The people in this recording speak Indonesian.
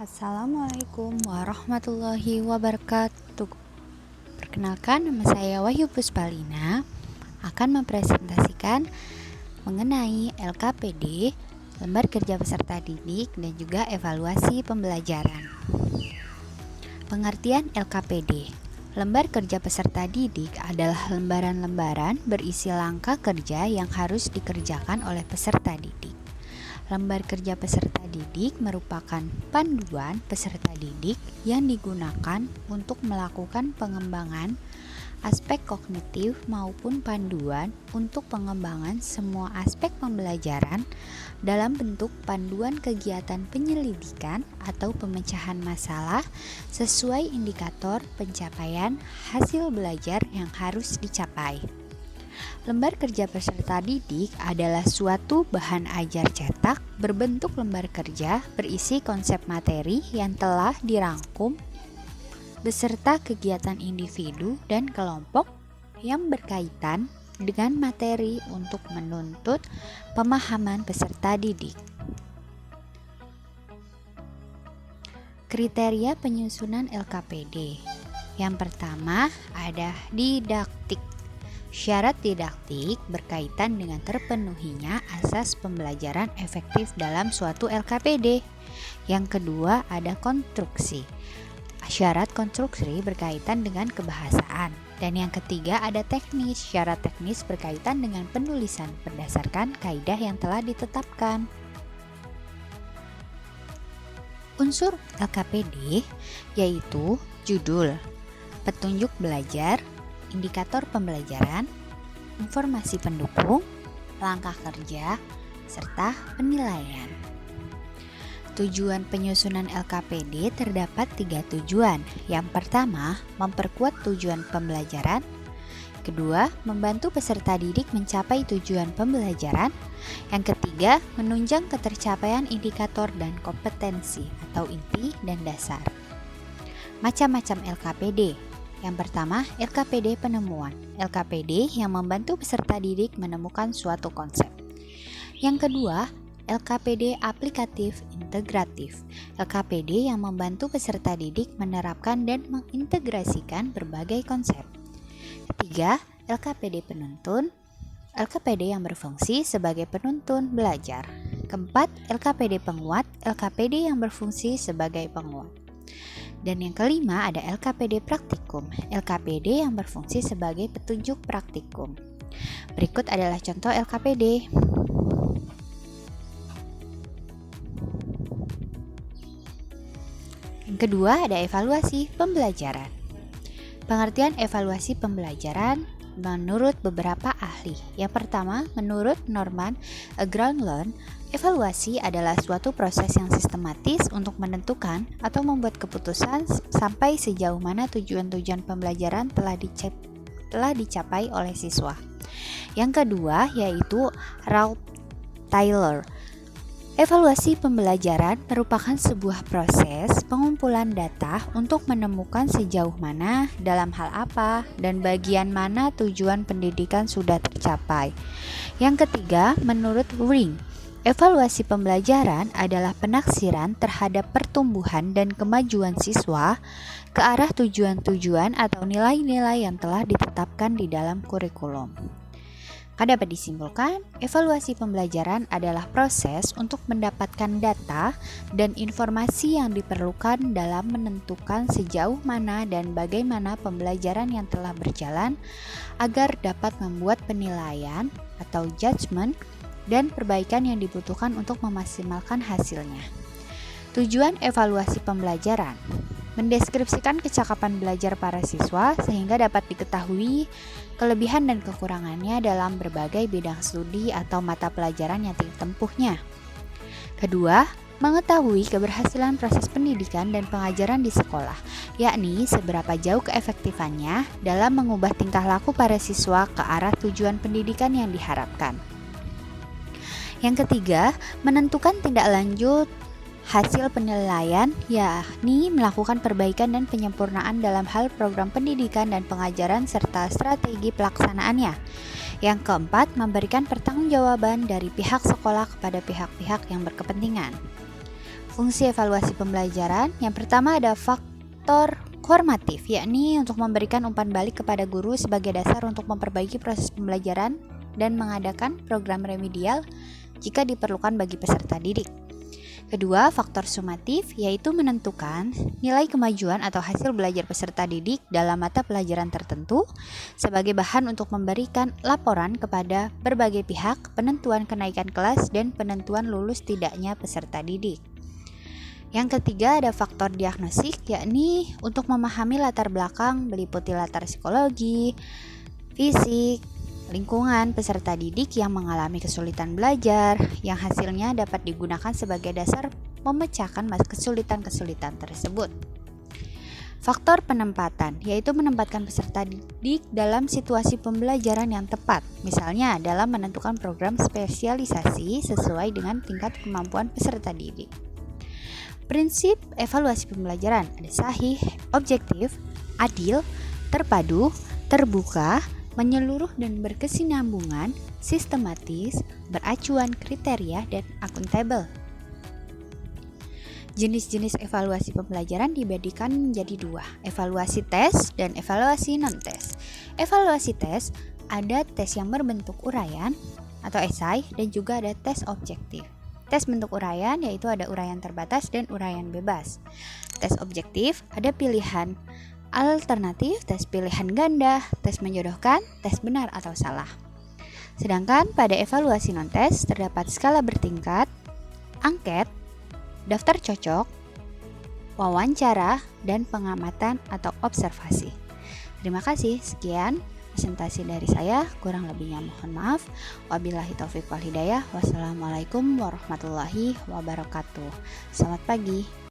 Assalamualaikum warahmatullahi wabarakatuh. Perkenalkan, nama saya Wahyu Puspalina akan mempresentasikan mengenai LKPD, lembar kerja peserta didik, dan juga evaluasi pembelajaran. Pengertian LKPD. Lembar kerja peserta didik adalah lembaran-lembaran berisi langkah kerja yang harus dikerjakan oleh peserta didik. Lembar kerja peserta didik merupakan panduan peserta didik yang digunakan untuk melakukan pengembangan aspek kognitif maupun panduan untuk pengembangan semua aspek pembelajaran dalam bentuk panduan kegiatan penyelidikan atau pemecahan masalah sesuai indikator pencapaian hasil belajar yang harus dicapai. Lembar kerja peserta didik adalah suatu bahan ajar cetak berbentuk lembar kerja berisi konsep materi yang telah dirangkum beserta kegiatan individu dan kelompok yang berkaitan dengan materi untuk menuntut pemahaman peserta didik. Kriteria penyusunan LKPD. Yang pertama ada didaktik. Syarat didaktik berkaitan dengan terpenuhinya asas pembelajaran efektif dalam suatu LKPD. Yang kedua ada konstruksi. Syarat konstruksi berkaitan dengan kebahasaan. Dan yang ketiga ada teknis. Syarat teknis berkaitan dengan penulisan berdasarkan kaidah yang telah ditetapkan. Unsur LKPD yaitu judul, petunjuk belajar, indikator pembelajaran, informasi pendukung, langkah kerja, serta penilaian. Tujuan penyusunan LKPD terdapat 3 tujuan. Yang pertama, memperkuat tujuan pembelajaran. Kedua, membantu peserta didik mencapai tujuan pembelajaran. Yang ketiga, menunjang ketercapaian indikator dan kompetensi atau inti dan dasar. Macam-macam LKPD. Yang pertama, LKPD penemuan. LKPD yang membantu peserta didik menemukan suatu konsep. Yang kedua, LKPD aplikatif integratif. LKPD yang membantu peserta didik menerapkan dan mengintegrasikan berbagai konsep. Ketiga, LKPD penuntun. LKPD yang berfungsi sebagai penuntun belajar. Keempat, LKPD penguat. LKPD yang berfungsi sebagai penguat. Dan yang kelima ada LKPD praktikum. LKPD yang berfungsi sebagai petunjuk praktikum. Berikut adalah contoh LKPD. Yang kedua ada evaluasi pembelajaran. Pengertian evaluasi pembelajaran menurut beberapa ahli. Yang pertama, menurut Norman Granlund, evaluasi adalah suatu proses yang sistematis untuk menentukan atau membuat keputusan sampai sejauh mana tujuan-tujuan pembelajaran telah dicapai oleh siswa. Yang kedua yaitu Ralph Taylor. Evaluasi pembelajaran merupakan sebuah proses pengumpulan data untuk menemukan sejauh mana, dalam hal apa, dan bagian mana tujuan pendidikan sudah tercapai. Yang ketiga, menurut Ring, evaluasi pembelajaran adalah penaksiran terhadap pertumbuhan dan kemajuan siswa ke arah tujuan-tujuan atau nilai-nilai yang telah ditetapkan di dalam kurikulum. Dapat disimpulkan, evaluasi pembelajaran adalah proses untuk mendapatkan data dan informasi yang diperlukan dalam menentukan sejauh mana dan bagaimana pembelajaran yang telah berjalan agar dapat membuat penilaian atau judgement dan perbaikan yang dibutuhkan untuk memaksimalkan hasilnya. Tujuan evaluasi pembelajaran mendeskripsikan kecakapan belajar para siswa sehingga dapat diketahui kelebihan dan kekurangannya dalam berbagai bidang studi atau mata pelajaran yang ditempuhnya. Kedua, mengetahui keberhasilan proses pendidikan dan pengajaran di sekolah, yakni seberapa jauh keefektifannya dalam mengubah tingkah laku para siswa ke arah tujuan pendidikan yang diharapkan. Yang ketiga, menentukan tindak lanjut hasil penilaian, yakni melakukan perbaikan dan penyempurnaan dalam hal program pendidikan dan pengajaran serta strategi pelaksanaannya. Yang keempat, memberikan pertanggungjawaban dari pihak sekolah kepada pihak-pihak yang berkepentingan. Fungsi evaluasi pembelajaran, yang pertama ada faktor formatif, yakni untuk memberikan umpan balik kepada guru sebagai dasar untuk memperbaiki proses pembelajaran dan mengadakan program remedial jika diperlukan bagi peserta didik. Kedua, faktor sumatif, yaitu menentukan nilai kemajuan atau hasil belajar peserta didik dalam mata pelajaran tertentu sebagai bahan untuk memberikan laporan kepada berbagai pihak, penentuan kenaikan kelas, dan penentuan lulus tidaknya peserta didik. Yang ketiga ada faktor diagnostik, yakni untuk memahami latar belakang meliputi latar psikologi, fisik, lingkungan peserta didik yang mengalami kesulitan belajar, yang hasilnya dapat digunakan sebagai dasar memecahkan kesulitan-kesulitan tersebut. Faktor penempatan, yaitu menempatkan peserta didik dalam situasi pembelajaran yang tepat, misalnya dalam menentukan program spesialisasi sesuai dengan tingkat kemampuan peserta didik. Prinsip evaluasi pembelajaran ada sahih, objektif, adil, terpadu, terbuka, menyeluruh dan berkesinambungan, sistematis, beracuan kriteria, dan akuntabel. Jenis-jenis evaluasi pembelajaran dibadikan menjadi dua, evaluasi tes dan evaluasi non-tes. Evaluasi tes ada tes yang berbentuk uraian atau esai dan juga ada tes objektif. Tes bentuk uraian yaitu ada uraian terbatas dan uraian bebas. Tes objektif ada pilihan alternatif, tes pilihan ganda, tes menjodohkan, tes benar atau salah. Sedangkan pada evaluasi non-tes terdapat skala bertingkat, angket, daftar cocok, wawancara, dan pengamatan atau observasi. Terima kasih, sekian presentasi dari saya, kurang lebihnya mohon maaf. Wabillahi taufiq wal hidayah. Wassalamualaikum warahmatullahi wabarakatuh. Selamat pagi.